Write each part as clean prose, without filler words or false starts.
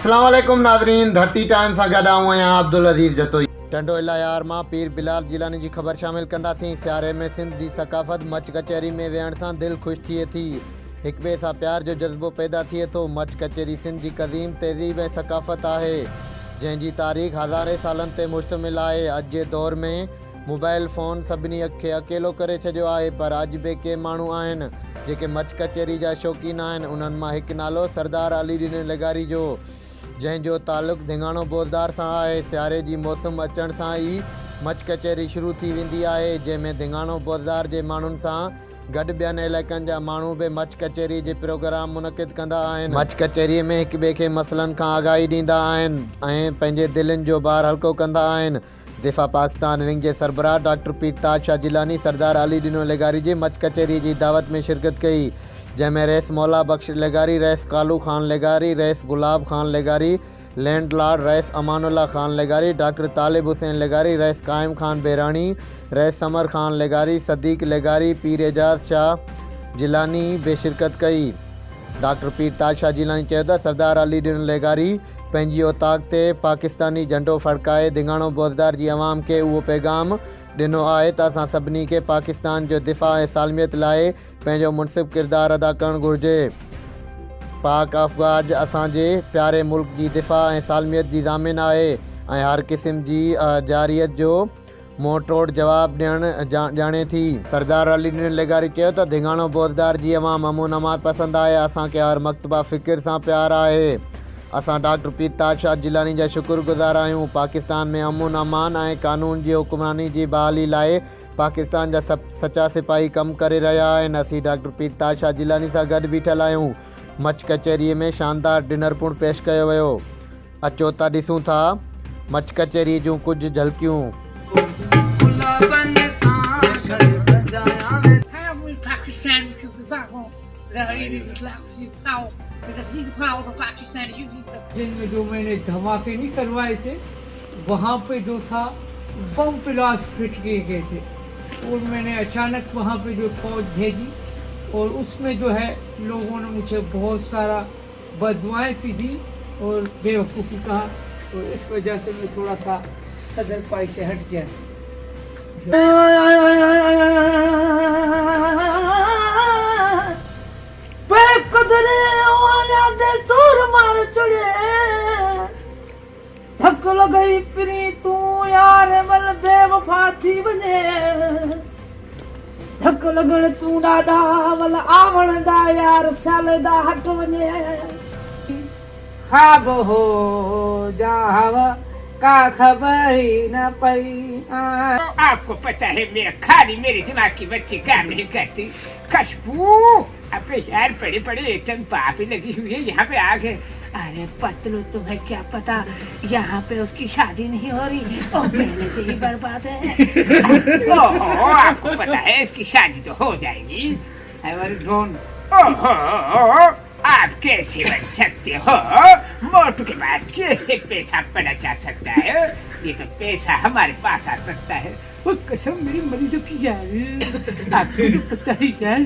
अस्सलाम वालेकुम नाज़रीन, धरती टाइम सां गॾु आऊं आहियां अब्दुल अज़ीज़ जतोई। टंडो इलायार मां पीर बिलाल जैलानी जी ख़बर शामिल कंदासीं। सियारे में सिंध जी सकाफ़त मच कचहरी में वेहण सां दिलि ख़ुशि थिए थी, हिक ॿिए सां प्यार जो जज़्बो पैदा थिए थो। मच कचहरी सिंध जी क़दीम तहज़ीब ऐं सकाफ़त आहे, जंहिंजी तारीख़ हज़ारे सालनि ते मुश्तमिल आहे। अॼु जे दौर में मोबाइल फ़ोन सभिनी खे अकेलो करे छॾियो आहे, पर अॼु बि के माण्हू आहिनि जेके मच कचहरी जा शौक़ीन आहिनि। उन्हनि मां हिकु नालो सरदार लेगारी जो, जंहिंजो तालुक़ु धिंगाणो बोज़दार सां आहे। सियारे जी मौसम अचण सां ई मच कचहरी शुरू थी वेंदी आहे, जंहिंमें धिंगाणो बोज़दार जे माण्हुनि सां गॾु ॿियनि इलाइक़नि जा माण्हू बि मच कचहरी जे प्रोग्राम मुनक़िद कंदा आहिनि। मच कचहरीअ में हिक ॿिए खे मसइलनि खां आगाही ॾींदा आहिनि ऐं पंहिंजे दिलनि जो भार हल्को कंदा आहिनि। दिफ़ा पाकिस्तान विंग जे सरबराह ॾाक्टर पीर जैलानी सरदार लेगारी जी मच कचहरी जी दावत में शिरकत कई, जंहिंमें रईस मौला बख्श लेगारी, रईस कालू खान लेगारी, रईस गुलाब Khan लेगारी, landlord rice Amanullah Khan लेगारी, doctor तालिब हुसैन लेगारी, रईस कायम खान बेरानी, रईस समर खान लेगारी, सदीक लेगारी, पीर एजाज शाह जैलानी बि शिरकत कई। डॉक्टर पीर जैलानी चयो त सरदार लेगारी पंहिंजी औताक ते पाकिस्तानी झंडो फड़काए धिंगाणो बोज़दार जी अवाम खे उहो पैगाम ॾिनो आहे त असां सभिनी खे पाकिस्तान जो दिफ़ा ऐं सालमियत लाइ पंहिंजो मुनसिब किरदारु अदा करणु घुरिजे। पाक अफ़वाज असांजे प्यारे मुल्क जी दिफ़ा ऐं सालमियत जी ज़ामिन आहे ऐं हर क़िस्म जी जारियत जो मुंहुं तोड़ जवाबु ॾियणु ॼाणे थी। सरदार लेगारी चयो त धिंगाणो बोज़दार जी अवाम अमन अमात पसंदि आहे, असांखे हर मकतबा फ़िक्र सां प्यार आहे। असां डॉक्टर पीर जैलानी जा शुक्रगुज़ार आहियूं। पाकिस्तान में अमन अमान ऐं कानून जी हुक्मरानी जी बहाली लाइ पाकिस्तान जा सचा सिपाही कमु करे रहिया आहिनि। असीं डॉक्टर पीर जैलानी सां गॾु बीठल आहियूं। मच कचहरीअ में शानदार डिनर पिणु पेश कयो वियो। अचो त ॾिसूं था मच कचहरीअ जूं कुझु झलकियूं। जिनमें जो मैंने धमाके नहीं करवाए थे, वहाँ पे जो था बम ब्लास्ट फिट किए गए थे, और मैंने अचानक वहाँ पे जो फौज भेजी और उसमें जो है लोगों ने मुझे बहुत सारा बददुआएं भी दी और बेवकूफ़ी कहा, तो इस वजह से मैं थोड़ा सा सदर पाई से हट गया। धक लॻई पिरी तूं यार मल बेवफा थी वञे, धक लॻण तूं ॾाढा मल आवण दा यार साल दा हट वञे। ख़्वाब हो जाव का खबर ही न पई। आपको पता है मेरा खाली मेरे दिमाग की बच्ची काम नहीं करती। खुशबू अपने शहर पड़े पड़े एकदम पापी लगी हुई है, यहाँ पे आ गए। अरे पतलू तुम्हें क्या पता, यहाँ पे उसकी शादी नहीं हो रही और पहले से ही बर्बाद है। ओहो, आपको पता है इसकी शादी तो हो जाएगी। ओहो, आप कैसे बन सकते हो? मोटू के पास कैसे पैसा पड़ा जा सकता है? ये तो पैसा हमारे पास आ सकता है। वो कसम मेरी मरीजों की यार, आपको तो पता ही यार।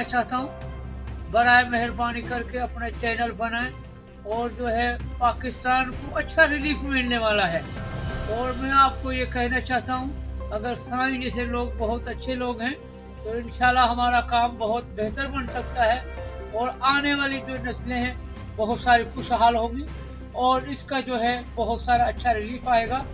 चाहता हूँ बराए मेहरबानी करके अपने चैनल बनाएं और जो है पाकिस्तान को अच्छा रिलीफ मिलने वाला है। और मैं आपको ये कहना चाहता हूँ, अगर साईं जैसे लोग बहुत अच्छे लोग हैं तो इंशाल्लाह हमारा काम बहुत बेहतर बन सकता है और आने वाली जो नस्लें हैं बहुत सारी खुशहाल होंगी और इसका जो है बहुत सारा अच्छा रिलीफ आएगा।